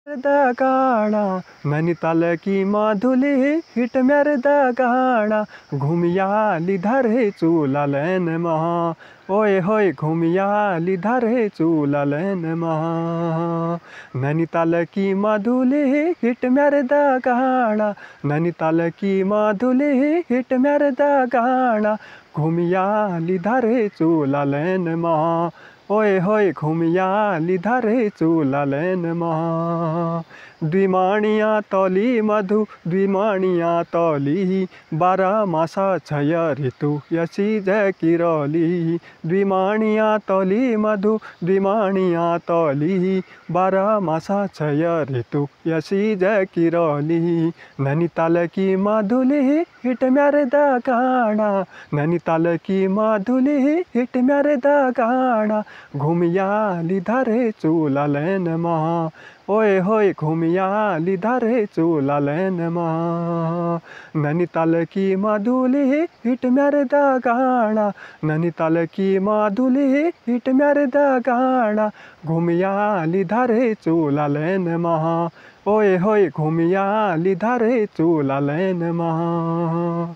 दा गाना नैनीताल की माधुली हिट मेरे दा गाना घूमियाली धरे चूला लैन महा ओए होए घूमियाली धरे चूला लैन महा नैनीताल की माधुली हिट मेरे दा गाना नैनीताल की माधुली हिट मेरे दा गाना घूमियाली धरे चूला लैन महा ओए होए घूमियाली धरे चूला लैन महा द्विमाणिया तली मधु द्विमाणिया तली 12 मासा छय ऋतु यसी जय किरली द्विमाणिया तली मधु द्विमाणिया तली 12 मासा छय ऋतु यसी जय किरली नैनीताल की माधुली हिट मेरे दा गाना नैनीताल की माधुली हिट मेरे दा गाना घूमियाली धरे चूला लैन महा ओए होए घूमियाली धरे चूला लैन महा नैनीताल की माधुली हिट मेरे दा गाना नैनीताल की माधुली हिट मेरे दा गाना घूमियाली धरे चूला लैन महा ओए होए घूमियाली धरे चूला लैन महा।